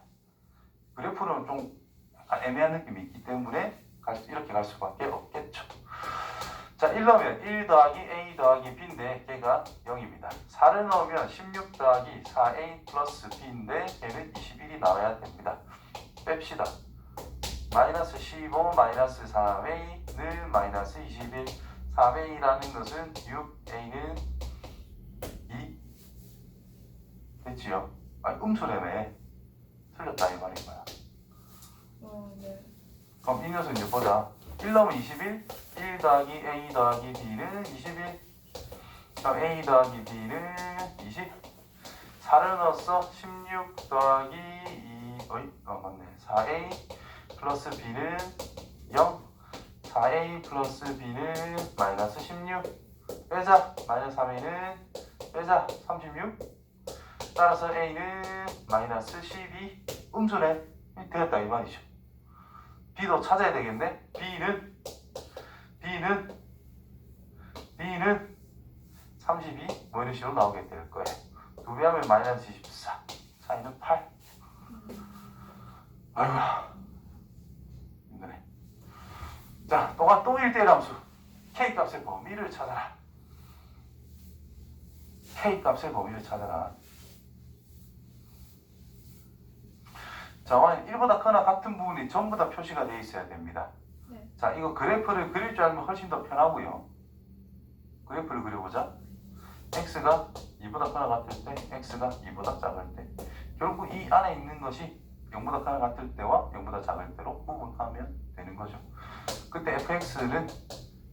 그래프는 좀 약간 애매한 느낌이 있기 때문에 이렇게 갈 수밖에 없겠죠. 자, 1 넣으면 1 더하기 A 더하기 B인데 걔가 0입니다. 4를 넣으면 16 더하기 4A 플러스 B인데 걔는 21이 나와야 됩니다. 뺍시다. 마이너스 15 마이너스 4A는 마이너스 21 4A라는 것은 6A는 2 됐지요? 음수래매 틀렸다 이 말인 거야. 네. 그럼 이 녀석 이제 보자. 1 넣으면 21 1 더하기 A 더하기 B는 21 그럼 A 더하기 B는 20 4를 넣었어. 16 더하기 2 맞네. 4A 플러스 B는 0 4A 플러스 B는 마이너스 16 빼자. 마이너스 3A는 빼자. 36 따라서 A는 마이너스 12 음수네. 되었다 이 말이죠. B도 찾아야 되겠네. B는 32 뭐 이런 식으로 나오게 될 거예요. 2배 하면 마이너스 24 차이는 8 아이고 힘드네. 자 또 1대1 함수 K값의 범위를 찾아라. K값의 범위를 찾아라. 자, 만약 1보다 크거나 같은 부분이 전부 다 표시가 되어 있어야 됩니다. 네. 자, 이거 그래프를 그릴 줄 알면 훨씬 더 편하고요. 그래프를 그려보자. x가 2보다 크거나 같을 때, x가 2보다 작을 때. 결국 이 안에 있는 것이 0보다 크거나 같을 때와 0보다 작을 때로 구분하면 되는 거죠. 그때 fx는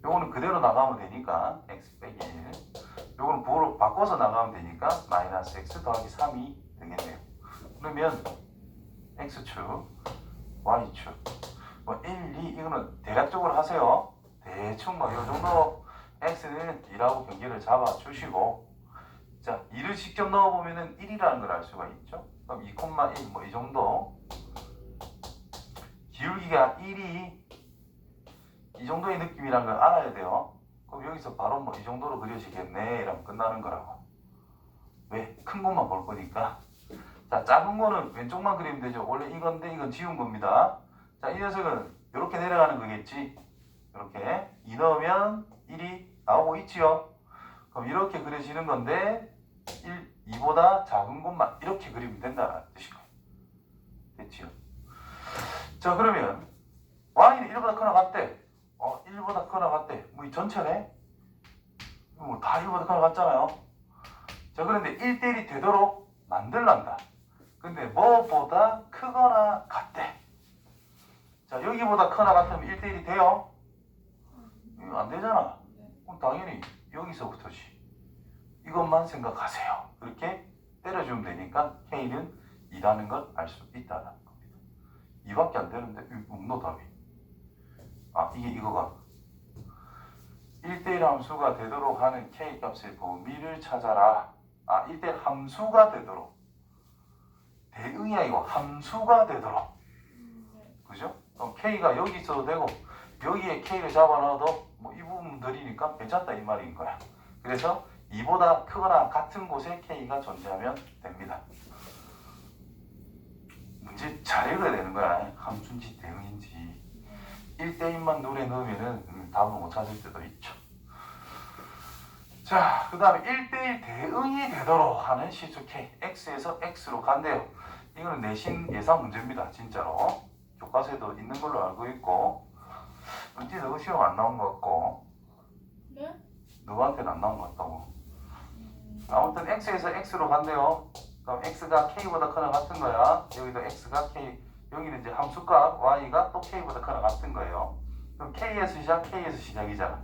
요거는 그대로 나가면 되니까 x 빼기 1. 요거는 부호로 바꿔서 나가면 되니까 마이너스 x 더하기 3이 되겠네요. 그러면 x축, y축, 뭐 1, 2 이거는 대략적으로 하세요. 대충 뭐 이 정도 x는 2라고 경계를 잡아주시고 자 2를 직접 넣어보면은 1이라는 걸 알 수가 있죠. 그럼 2,1 뭐 이 정도 기울기가 1이 이 정도의 느낌이라는 걸 알아야 돼요. 그럼 여기서 바로 뭐 이 정도로 그려지겠네 이러면 끝나는 거라고. 왜? 큰 것만 볼 거니까. 자, 작은 거는 왼쪽만 그리면 되죠. 원래 이건데 이건 지운 겁니다. 자, 이 녀석은 이렇게 내려가는 거겠지. 이렇게 2 넣으면 1이 나오고 있지요. 그럼 이렇게 그려지는 건데 2보다 작은 것만 이렇게 그리면 된다는 뜻이고. 됐지요. 자, 그러면 y는 1보다 크나 같대. 1보다 크나 같대. 뭐 이 전체네? 뭐 다 1보다 크나 같잖아요. 자, 그런데 1대1이 되도록 만들란다. 근데 뭐보다 크거나 같대. 자, 여기보다 크나 같으면 1대1이 돼요? 이거 안 되잖아. 네. 그럼 당연히 여기서부터지. 이것만 생각하세요. 그렇게 때려주면 되니까 K는 2라는 걸 알 수 있다는 겁니다. 2밖에 안 되는데 없노 답이. 이게 이거가 1대1 함수가 되도록 하는 K 값의 범위를 찾아라. 1대1 함수가 되도록. 대응이 아니고 함수가 되도록. 네. 그죠? 그럼 K가 여기 있어도 되고 여기에 K를 잡아넣어도 뭐 이 부분들이니까 괜찮다 이 말인 거야. 그래서 2보다 크거나 같은 곳에 K가 존재하면 됩니다. 문제 잘 읽어야 되는 거야. 함수인지 대응인지. 1대1만 눈에 넣으면은 답을 못 찾을 때도 있죠. 자, 그 다음에 1대1 대응이 되도록 하는 시수 K. X에서 X로 간대요. 이거는 내신 예상 문제입니다. 진짜로. 교과서에도 있는 걸로 알고 있고. 은지 너가 시험 안 나온 것 같고. 네? 너한테는 안 나온 것 같다고. 아무튼 X에서 X로 간대요. 그럼 X가 K보다 크나 같은 거야. 여기도 X가 K. 여기는 이제 함수값 Y가 또 K보다 크나 같은 거예요. 그럼 K에서 시작, K에서 시작이잖아.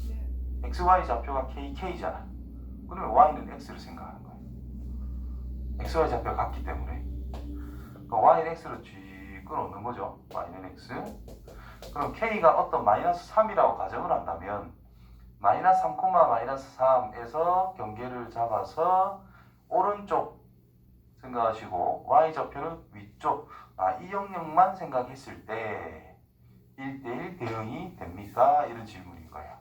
네. XY 좌표가 KK잖아. 그러면 Y는 X를 생각하는 거예요. XY 좌표가 같기 때문에. 그럼 Y는 X로 쥐 끊어놓는 거죠. Y는 X. 그럼 K가 어떤 마이너스 3이라고 가정을 한다면 마이너스 3, 마이너스 3에서 경계를 잡아서 오른쪽 생각하시고 Y 좌표는 위쪽. 이 영역만 생각했을 때 1대1 대응이 됩니까? 이런 질문인 거예요.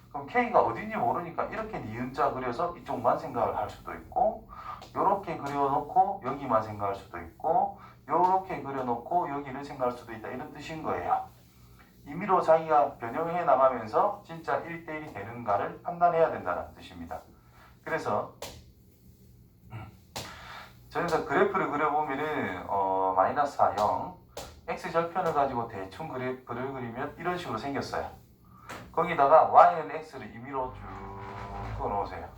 그럼 K가 어딘지 모르니까 이렇게 니은자 그려서 이쪽만 생각을 할 수도 있고 이렇게 그려놓고 여기만 생각할 수도 있고 이렇게 그려놓고 여기를 생각할 수도 있다 이런 뜻인 거예요. 임의로 자기가 변형해 나가면서 진짜 1대1이 되는가를 판단해야 된다는 뜻입니다. 그래서 저기서 그래프를 그려보면은 마이너스 4, 0 x절편을 가지고 대충 그래프를 그리면 이런 식으로 생겼어요. 거기다가 y는 x를 임의로 쭉 그어놓으세요.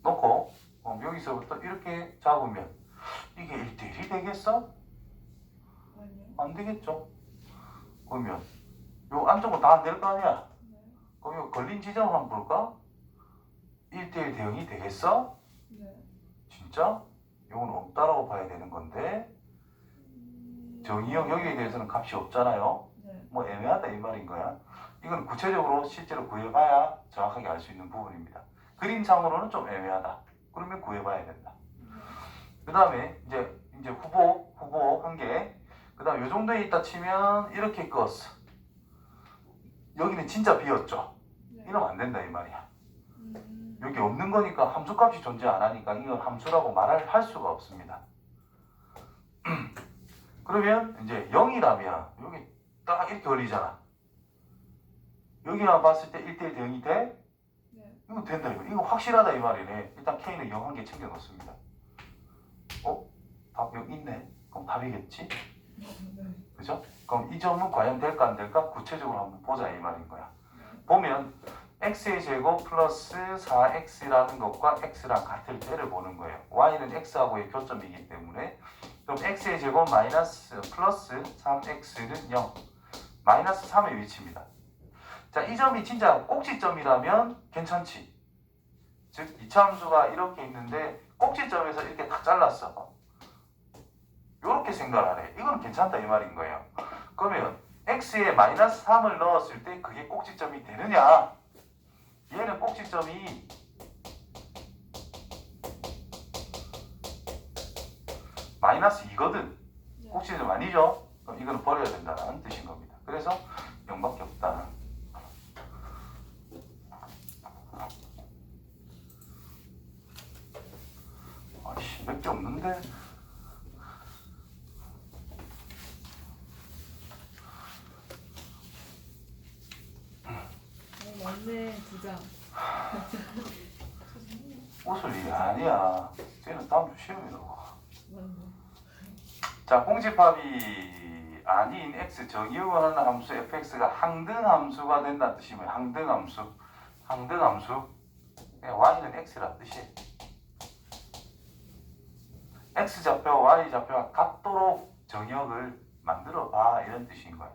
놓고 여기서부터 이렇게 잡으면 이게 1대1이 되겠어? 아니요. 안 되겠죠? 그러면 요 안쪽은 다 안 될 거 아니야? 네. 그럼 요 걸린 지점을 한번 볼까? 1대1 대응이 되겠어? 네. 진짜? 이건 없다라고 봐야 되는 건데 정의형 여기에 대해서는 값이 없잖아요. 네. 뭐 애매하다 이 말인 거야. 이건 구체적으로 실제로 구해봐야 정확하게 알 수 있는 부분입니다. 그림상으로는 좀 애매하다. 그러면 구해봐야 된다. 그 다음에 이제 후보 한 개. 그 다음에 요 정도에 있다 치면 이렇게 껐어. 여기는 진짜 비었죠. 네. 이러면 안 된다 이 말이야. 음. 여기 없는 거니까 함수값이 존재 안 하니까 이건 함수라고 말을 할 수가 없습니다. 그러면 이제 0이라면 여기 딱 이렇게 걸리잖아. 여기만 봤을 때 1대1 대응이 돼? 네. 이거 된다 이거 확실하다 이 말이네. 일단 K는 0 한 개 챙겨 놓습니다. 답 여기 있네. 그럼 답이겠지? 네. 그죠? 그럼 이 점은 과연 될까 안 될까? 구체적으로 한번 보자 이 말인 거야. 보면 x의 제곱 플러스 4x라는 것과 x랑 같을 때를 보는 거예요. y는 x하고의 교점이기 때문에 그럼 x의 제곱 마이너스 플러스 3x는 0 마이너스 3의 위치입니다. 자, 이 점이 진짜 꼭지점이라면 괜찮지. 즉 2차 함수가 이렇게 있는데 꼭지점에서 이렇게 딱 잘랐어. 이렇게 생각을 하래. 이건 괜찮다 이 말인 거예요. 그러면 x에 마이너스 3을 넣었을 때 그게 꼭지점이 되느냐? 얘는 꼭지점이 마이너스 2거든. 네. 꼭지점 아니죠? 그럼 이거는 버려야 된다는 뜻인 겁니다. 그래서 0밖에 없다. 아이씨, 몇 개 없는데? 맞네, 2장. 웃을 일이 아니야. 쟤는 다음 주 시험이라고. 맞네. 자, 공집합이 아닌 x 정의역을 하는 함수 fx가 항등함수가 된다는 뜻이 뭐예요? 항등함수. 그냥 y는 x라는 뜻이에요. x좌표와 y좌표가 같도록 정의역을 만들어 봐 이런 뜻인 거예요.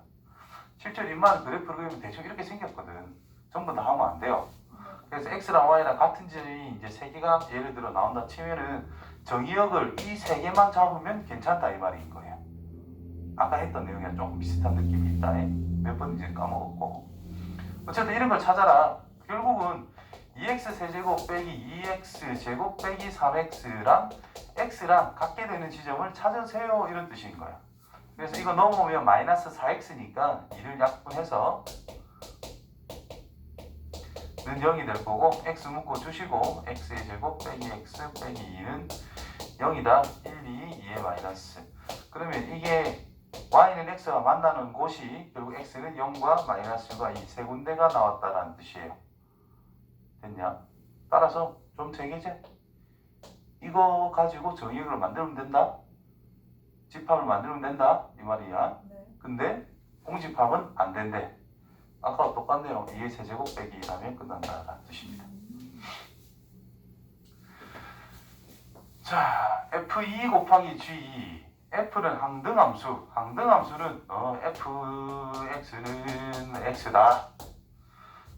실제로 인마는 그래프를 그리면 대충 이렇게 생겼거든. 전부 다 하면 안 돼요. 그래서 x랑 y랑 같은 점이 이제 세 개가 예를 들어 나온다 치면은 정의역을 이 세 개만 잡으면 괜찮다 이 말인 거예요. 아까 했던 내용이랑 조금 비슷한 느낌이 있다. 몇 번인지 까먹었고. 어쨌든 이런 걸 찾아라. 결국은 2x 세제곱 빼기 2x 제곱 빼기 3x랑 x랑 같게 되는 지점을 찾으세요 이런 뜻인 거야. 그래서 이거 넘어오면 마이너스 4x니까 2를 약분해서 는 0이 될 거고 x 묶어 주시고 x의 제곱 빼기 x 빼기 2는 0이다. 1, 2, 2의 마이너스. 그러면 이게 y는 x와 만나는 곳이 결국 x는 0과 마이너스가 이 세 군데가 나왔다라는 뜻이에요. 됐냐? 따라서 좀 되겠지? 이거 가지고 정의역을 만들면 된다? 집합을 만들면 된다? 이 말이야. 네. 근데 공집합은 안 된대. 아까와 똑같네요. 2의 세제곱 빼기 2라면 끝난다라는 뜻입니다. 자, f2 곱하기 g2. f는 항등함수. 항등함수는 fx는 x다.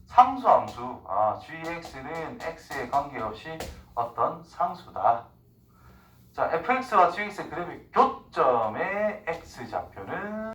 상수함수. gx는 x에 관계없이 어떤 상수다. 자, fx와 gx의 그래프의 교점의 x좌표는